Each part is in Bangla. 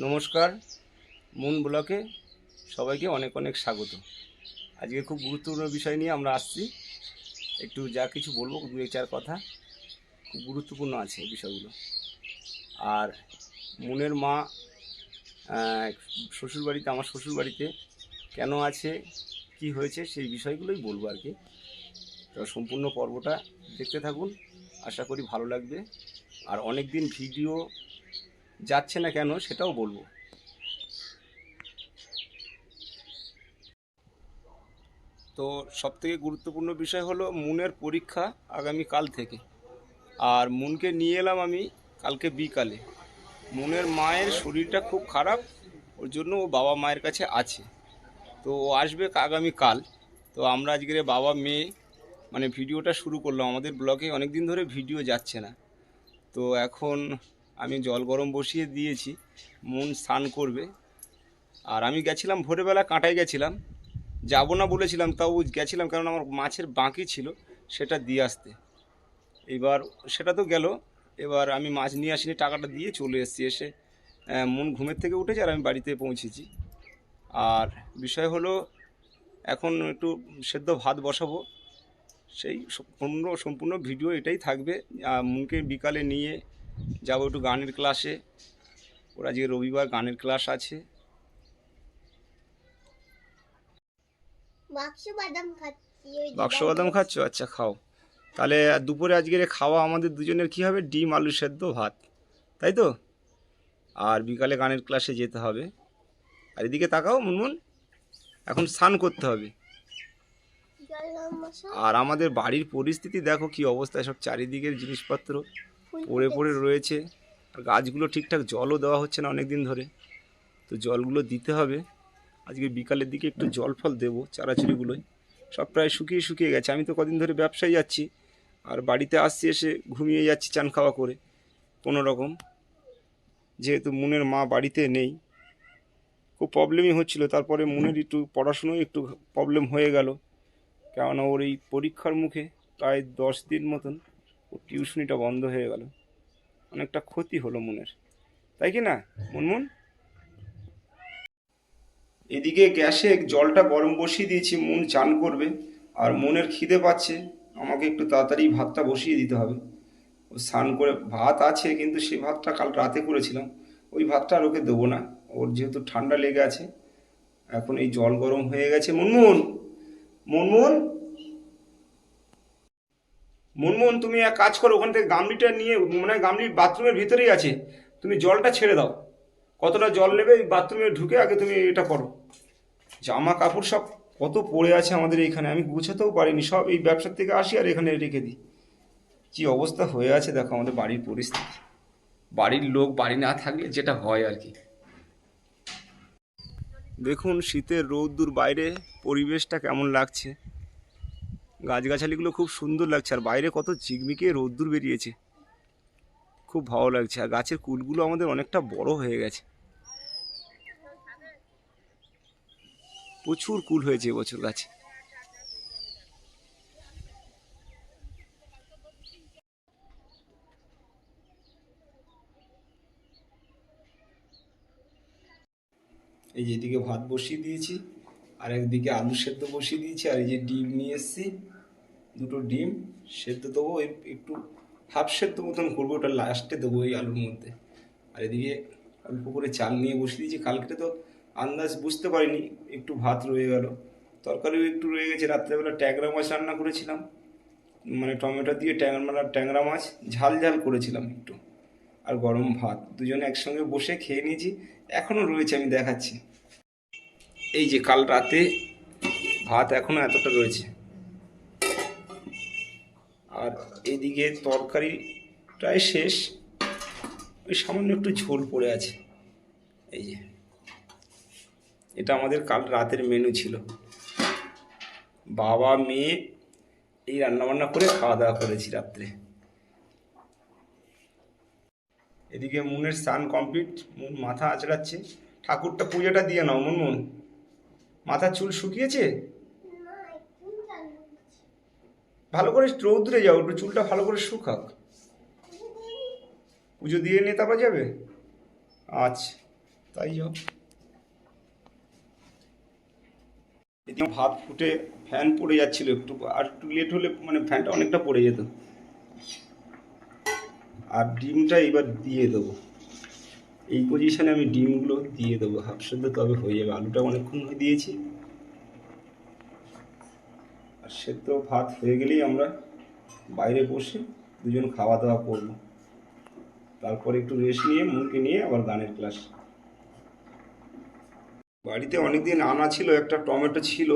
নমস্কার। মুন ব্লকে সবাইকে অনেক অনেক স্বাগত। আজকে খুব গুরুত্বপূর্ণ বিষয় নিয়ে আমরা আসছি। একটু যা কিছু বলবো, দু চার কথা খুব গুরুত্বপূর্ণ আছে এই বিষয়গুলো। আর মুনের মা শ্বশুরবাড়িতে, আমার শ্বশুরবাড়িতে কেন আছে, কি হয়েছে, সেই বিষয়গুলোই বলবো আর কি। তো সম্পূর্ণ পর্বটা দেখতে থাকুন, আশা করি ভালো লাগবে। আর অনেক দিন ভিডিও যাচ্ছে না কেন সেটাও বলবো। তো সবথেকে গুরুত্বপূর্ণ বিষয় হলো মুনের পরীক্ষা আগামীকাল থেকে। আর মুনকে নিয়ে এলাম আমি কালকে বিকালে। মুনের মায়ের শরীরটা খুব খারাপ, ওর জন্য ও বাবা মায়ের কাছে আছে। তো ও আসবে আগামীকাল। তো আমরা আজকের বাবা মেয়ে মানে ভিডিওটা শুরু করলাম। আমাদের ব্লগে অনেক দিন ধরে ভিডিও যাচ্ছে না। তো এখন আমি জল গরম বসিয়ে দিয়েছি, মুন স্নান করবে। আর আমি গেছিলাম ভোরবেলা, কাঁটায় গেছিলাম, যাব না বলেছিলাম, তাও গেছিলাম কারণ আমার মাছের বাকি ছিল সেটা দিয়ে আসতে। এবার সেটা তো গেল। এবার আমি মাছ নিয়ে আসিনি, টাকাটা দিয়ে চলে এসেছি। এসে মন ঘুমের থেকে উঠেছে আর আমি বাড়িতে পৌঁছেছি। আর বিষয় হলো এখন একটু সেদ্ধ ভাত বসাবো, সেই সম্পূর্ণ ভিডিও এটাই থাকবে। মনকে বিকালে নিয়ে যাব একটু গানের ক্লাসে। ওরা যে রবিবার গানের ক্লাস আছে। বাক্স বাদাম খাচ্ছ? আচ্ছা, খাও। তাহলে দুপুরে আজকের খাওয়া আমাদের দুজনের কি হবে? ডিম আলু সেদ্ধ ভাত, তাই তো? আর বিকালে গানের ক্লাসে যেতে হবে। আর এদিকে তাকাও মুনমুন, এখন স্নান করতে হবে। আর আমাদের বাড়ির পরিস্থিতি দেখো কি অবস্থা, সব চারিদিকের জিনিসপত্র পড়ে পড়ে রয়েছে। আর গাছগুলো ঠিকঠাক জলও দেওয়া হচ্ছে না অনেক দিন ধরে। তো জলগুলো দিতে হবে। আজকে বিকালের দিকে একটু জল ফল দেবো চারাচুরিগুলোয়। সব প্রায় শুকিয়ে শুকিয়ে গেছে। আমি তো কদিন ধরে ব্যবসায় যাচ্ছি, আর বাড়িতে আসছি, এসে ঘুমিয়ে যাচ্ছি চান খাওয়া করে কোনো রকম। যেহেতু মুনের মা বাড়িতে নেই, খুব প্রবলেমই হচ্ছিলো। তারপরে মুনের একটু পড়াশুনোয় একটু প্রবলেম হয়ে গেল, কেননা ওর এই পরীক্ষার মুখে প্রায় 10 দিন মতন ওর টিউশনিটা বন্ধ হয়ে গেল। অনেকটা ক্ষতি হলো মুনের, তাই কি না মুনমুন? এদিকে গ্যাসে জলটা গরম বসিয়ে দিয়েছি, মুন চান করবে। আর মনের খিদে পাচ্ছে, আমাকে একটু তাড়াতাড়ি ভাতটা বসিয়ে দিতে হবে। ও স্নান করে, ভাত আছে কিন্তু সেই ভাতটা কাল রাতে করেছিলাম, ওই ভাতটা আর ওকে দেবো না। ওর যেহেতু ঠান্ডা লেগে আছে, এখন এই জল গরম হয়ে গেছে। মুনমুন, মুনমুন, মুনমুন, তুমি এক কাজ করো, ওখান থেকে গামলিটা নিয়ে, মনে হয় গামলি বাথরুমের ভিতরেই আছে, তুমি জলটা ছেড়ে দাও। কতটা জল নেবে বাথরুমে ঢুকে আগে তুমি এটা করো। জামা কাপড় সব কত পড়ে আছে আমাদের এইখানে, আমি গুছাতেও পারিনি, সব এই ব্যবসার থেকে আসি আর এখানে রেখে দিই। কি অবস্থা হয়ে আছে দেখো আমাদের বাড়ির পরিস্থিতি। বাড়ির লোক বাড়ি না থাকলে যেটা হয় আর কি। দেখুন শীতের রৌদ্দুর বাইরে পরিবেশটা কেমন লাগছে। গাছগাছালিগুলো খুব সুন্দর লাগছে, আর বাইরে কত ঝিকমিকে রৌদ্দুর বেরিয়েছে, খুব ভালো লাগছে। আর গাছের কুলগুলো আমাদের অনেকটা বড় হয়ে গেছে, প্রচুর কুল হয়েছে এবছর গাছে। এই যে এদিকে ভাত বসিয়ে দিয়েছি, আর একদিকে আলু সেদ্ধ বসিয়ে দিয়েছি। আর এই যে ডিম নিয়ে এসেছি, দুটো ডিম সেদ্ধ দেবো, একটু হাফ সেদ্ধ মতন করবো, ওটা লাস্টে দেবো এই আলুর মধ্যে। আর এদিকে অল্প করে চাল নিয়ে বসিয়ে দিয়েছি। কালকে তো আন্দাজ বুঝতে পারিনি, একটু ভাত রয়ে গেল, তরকারিও একটু রয়ে গেছে। রাত্রেবেলা ট্যাংরা মাছ রান্না করেছিলাম, মানে টমেটো দিয়ে ট্যাংরা মাছ ঝাল ঝাল করেছিলাম একটু। আর গরম ভাত, দুজনে একসঙ্গে বসে খেয়ে নিয়েছি। এখনও রয়েছে, আমি দেখাচ্ছি। এই যে কাল রাতে ভাত এখনও এতটা রয়েছে। আর এদিকে তরকারি প্রায় শেষ, ওই সামান্য একটু ঝোল পড়ে আছে। এই যে এটা আমাদের কাল রাতের মেনু ছিল। বাবা মেয়ে এই রান্নাবান্না করে খাওয়া দাওয়া করেছি রাত্রে। এদিকে মুনের স্নান কমপ্লিট, মুন মাথা আঁচড়াচ্ছে। ঠাকুরটা পূজাটা দিয়ে নাও মুনমুন। মাথার চুল শুকিয়েছে? ভালো করে রৌদ্রে যাও, একটু চুলটা ভালো করে শুকাক, পুজো দিয়ে নিয়ে তারপর যাবে। আচ্ছা, তাই যাও। এদিকে ভাত ফুটে ফ্যান পড়ে যাচ্ছিল, আর একটু লেট হলে মানে ফ্যানটা অনেকটা পড়ে যেত। আর ডিমটা এবার দিয়ে দেবো, এই পজিশনে আমি ডিমগুলো দিয়ে দেবো হাফ সেদ্ধ, তবে হয়ে যাবে। আলুটা অনেকক্ষণ দিয়েছি। আর সেদ্ধ ভাত হয়ে গেলেই আমরা বাইরে বসে দুজন খাওয়া দাওয়া করব। তারপরে একটু রেস্ট নিয়ে মুনকে নিয়ে আবার গানের ক্লাস। বাড়িতে অনেকদিন আনা ছিল, একটা টমেটো ছিল,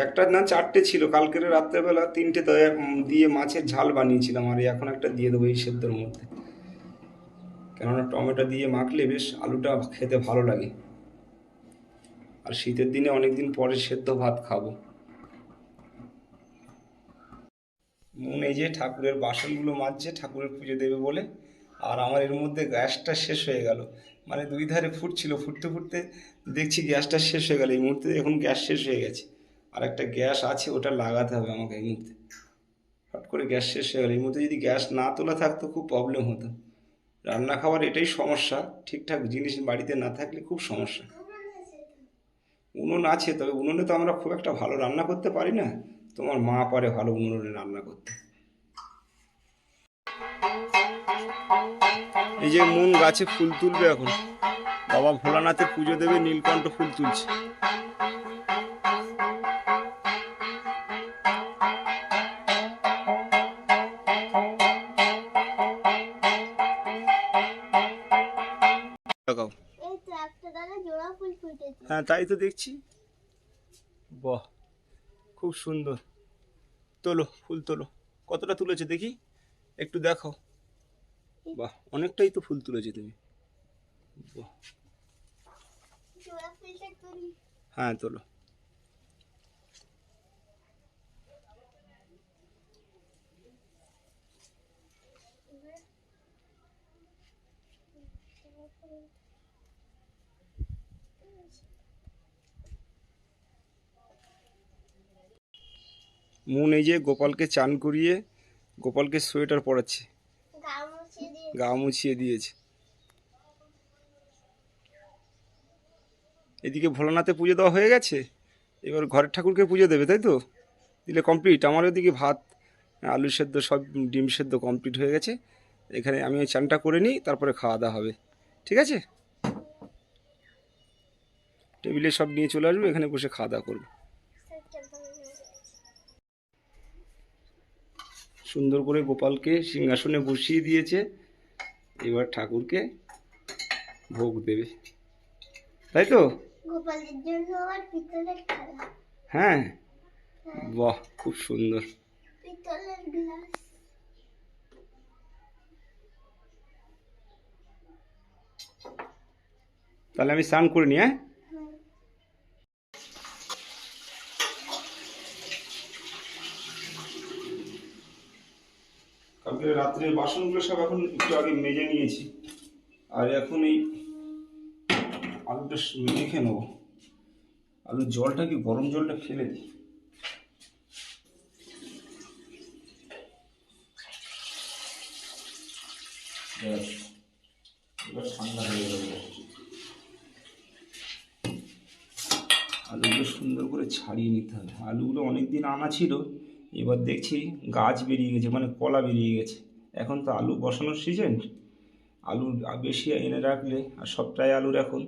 একটা না চারটে ছিল, কালকের রাত্রেবেলা তিনটে দিয়ে মাছের ঝাল বানিয়েছিলাম। আর এখন একটা দিয়ে দেবো এই সেদ্ধর মধ্যে, কেননা টমেটো দিয়ে মাখলে বেশ আলুটা খেতে ভালো লাগে। আর শীতের দিনে অনেকদিন পরে সেদ্ধ ভাত খাবো। মন এই যে ঠাকুরের বাসনগুলো মাজছে, ঠাকুরের পুজো দেবে বলে। আর আমার এর মধ্যে গ্যাসটা শেষ হয়ে গেল, মানে দুই ধারে ফুটছিল, ফুটতে ফুটতে দেখছি গ্যাসটা শেষ হয়ে গেল। এই মুহূর্তে এখন গ্যাস শেষ হয়ে গেছে, আর একটা গ্যাস আছে, ওটা লাগাতে হবে আমাকে এই মুহূর্তে। হট করে গ্যাস শেষ হয়ে গেল। এই মুহূর্তে যদি গ্যাস না তোলা থাকতো খুব প্রবলেম হতো। রান্না খাওয়ার এটাই সমস্যা, ঠিকঠাক জিনিস বাড়িতে না থাকলে খুব সমস্যা। উনুন আছে, তবে উনুনে তো আমরা খুব একটা ভালো রান্না করতে পারি না। তোমার মা পারে ভালো উনুনে রান্না করতে। এই যে মন গাছে ফুল তুলবে এখন, বাবা ভোলানাথে পুজো দেবে, নীলকণ্ঠ ফুল তুলছে। হ্যাঁ তাই তো দেখছি। বাহ, খুব সুন্দর। তোলো ফুল তোলো, কতটা তুলেছে দেখি, একটু দেখো। বাহ, অনেকটাই তো ফুল তুলেছে তুমি। বাহ, হ্যাঁ তোলো। মন এই যে গোপালকে চান করিয়ে গোপালকে সোয়েটার পরাচ্ছে, গা মুছিয়ে দিয়েছে। এদিকে ভোলানাথে পুজো দেওয়া হয়ে গেছে, এবার ঘরের ঠাকুরকে পুজো দেবে, তাই তো? দিলে কমপ্লিট। আমার ওদিকে ভাত, আলু সেদ্ধ, সব ডিম সেদ্ধ কমপ্লিট হয়ে গেছে। এখানে আমি ওই চানটা করে নিই, তারপরে খাওয়া দাওয়া হবে, ঠিক আছে? টেবিলে সব নিয়ে চলে আসবো, এখানে বসে খাওয়া দাওয়া করবো। সুন্দর করে গোপালকে সিংহাসনে বসিয়ে দিয়েছে, এবার ঠাকুরকে ভোগ দেবে, তাই তো? গোপালের জন্য আবার পিতলের থালা। হ্যাঁ, বাহ, খুব সুন্দর। পিতলের গ্লাস। তাহলে আমি স্নান করে নিই। হ্যাঁ, কালকে রাত্রের বাসনগুলো সব এখন একটু আগে মেজে নিয়েছি। আর এখন এই আলুটা মেখে নেবো। আলুর জলটা কি, গরম জলটা ফেলে দিই। এবার ঠান্ডা হয়ে গেল। আলুগুলো সুন্দর করে ছাড়িয়ে নিতে হবে। আলুগুলো অনেকদিন আনা ছিল, এবার দেখছি গাছ বেরিয়ে গেছে, মানে কলা বেরিয়ে গেছে। এখন তো আলু বসানোর সিজন, আলু বেশি এনে রাখলে, আর সবটাই আলুর এখন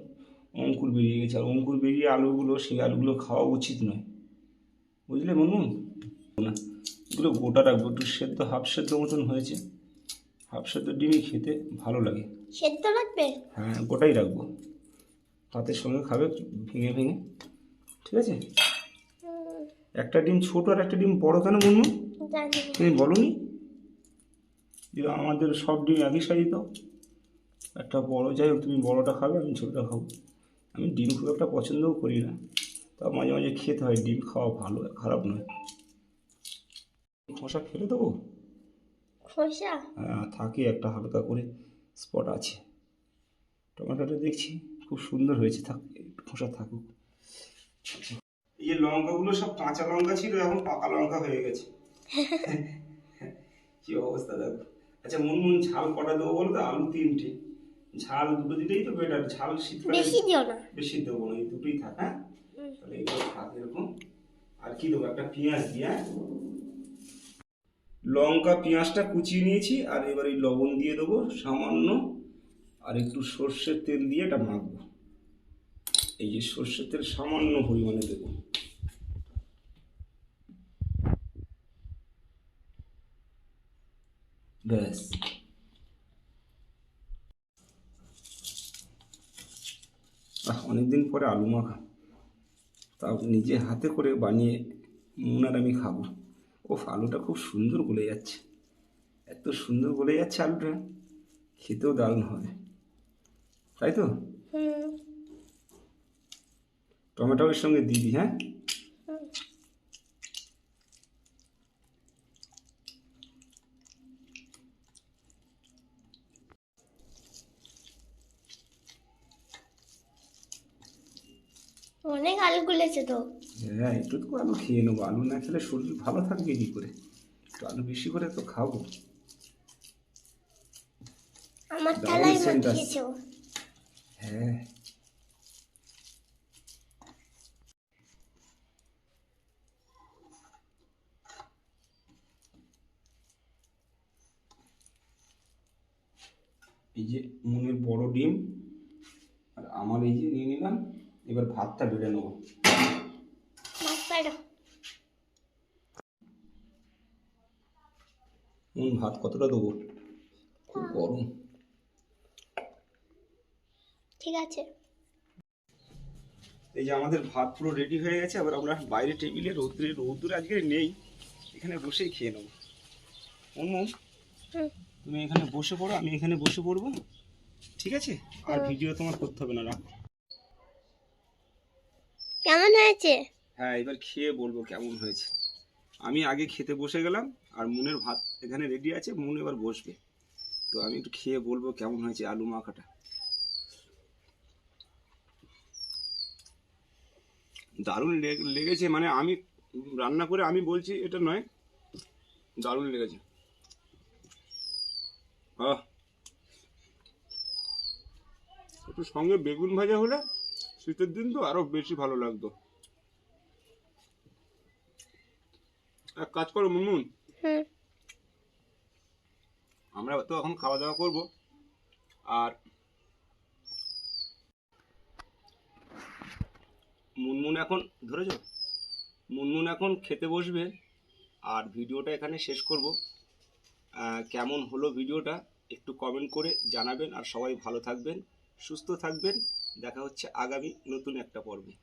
অঙ্কুর বেরিয়ে গেছে। আর অঙ্কুর বেরিয়ে আলুগুলো, সেই আলুগুলো খাওয়া উচিত নয়, বুঝলে মনুন? না, এগুলো গোটা রাখবো, একটু সেদ্ধ হাফ সেদ্ধ মতন হয়েছে। হাফ সেদ্ধ ডিমই খেতে ভালো লাগে। সেদ্ধ রাখবে? হ্যাঁ, গোটাই রাখবো, ভাতের সঙ্গে খাবে ভেঙে ভেঙে, ঠিক আছে? একটা ডিম ছোট আর একটা ডিম বড় কেন বলুন? তুমি বলনি যে আমাদের সব ডিম একই সাইজ দাও, একটা বড়, যাই হোক তুমি বড়টা খাবে, আমি ছোটটা খাবো। আমি ডিম খুব একটা পছন্দও করি না, তা মাঝে মাঝে খেতে হয়। ডিম খাওয়া ভালো, খারাপ নয়। খোসা ফেলে দেবো? খোসা? হ্যাঁ, থাকে একটা হালকা করে স্পট আছে। টমেটোটা দেখছি খুব সুন্দর হয়েছে, থাক, খোসা থাকুক। এই যে লঙ্কাগুলো সব কাঁচা লঙ্কা ছিল, এখন পাকা লঙ্কা হয়ে গেছে। কি অবস্থা দেখো। আচ্ছা মুনমুন, ঝাল কটা দেবো বলো তো? আলু 3টে, ঝাল দুটো দিলেই তো বেটার, ঝাল শীতকালে বেশি দিও না। বেশি দেবো না, এই দুটোই থাক। হ্যাঁ, হুম। তাহলে এইগুলো থাক এরকম। আর কি দেবো, একটা পেঁয়াজ দিয়ে, হ্যাঁ, লঙ্কা পেঁয়াজটা কুচিয়ে নিয়েছি, আর এবার এই লবণ দিয়ে দেবো সামান্য, আর একটু সর্ষের তেল দিয়ে এটা মাখবো। এই যে সর্ষের তেল সামান্য পরিমাণে দেবো। ব্যাস, অনেকদিন পরে আলু মাখা, তাও নিজে হাতে করে বানিয়ে মুন আর আমি খাবো। ও, আলুটা খুব সুন্দর গলে যাচ্ছে, এত সুন্দর গলে যাচ্ছে আলুটা, খেতেও দারুণ হবে, তাই তো? হুম। টমেটো এর সঙ্গে দিয়ে দিই, হ্যাঁ। হুম। অনেক আলু গুলেছে তো। হ্যাঁ, একটু তো আলু খেয়ে নেবো, আলু না খেলে শরীর ভালো থাকবে কী করে? একটু আলু বেশি করে তো খাবো। আমার দারুণ থালায় সেন্ট আসছে। মাখিয়েছো। হ্যাঁ, এই যে মুনের বড় ডিম, আর আমার এই যে নিয়ে নিলাম, এবার ভাতটা বেড়ে নেবো। মাছ পাড়ো। মুন, ভাত কতটা দেবো? খুব গরম। ঠিক আছে। এই যে আমাদের ভাত পুরো রেডি হয়ে গেছে, আবার আমরা বাইরে টেবিলে রৌদ্রে আজকে নেই, এখানে বসেই খেয়ে নেবো। মুনমুন, হুম। তুমি এখানে বসে পড়ো, আমি এখানে বসে পড়বো, ঠিক আছে? আর হুম। ভিডিও তোমার করতে হবে না, রাখো। কেমন হয়েছে? হ্যাঁ, এবার খেয়ে বলবো কেমন হয়েছে। আমি আগে খেতে বসে গেলাম, আর মুনের ভাত এখানে রেডি আছে, মুন এবার বসবে, তো আমি একটু খেয়ে বলবো কেমন হয়েছে আলু মাখাটা। দারুণ লেগেছে, মানে আমি রান্না করে আমি বলছি এটা নয়, দারুণ লেগেছে। আহ, একটু সঙ্গে বেগুন ভাজা হলে, শীতের দিন তো আরো বেশি ভালো লাগতো। এক কাজ করো মুনমুন, হুম। আমরা তো এখন খাওয়া দাওয়া করবো, আর মুনমুন এখন ধরেছো, মুনমুন এখন খেতে বসবে, আর ভিডিওটা এখানে শেষ করব। কেমন হলো ভিডিওটা একটু কমেন্ট করে জানাবেন, আর সবাই ভালো থাকবেন, সুস্থ থাকবেন। দেখা হচ্ছে আগামী নতুন একটা পর্বে।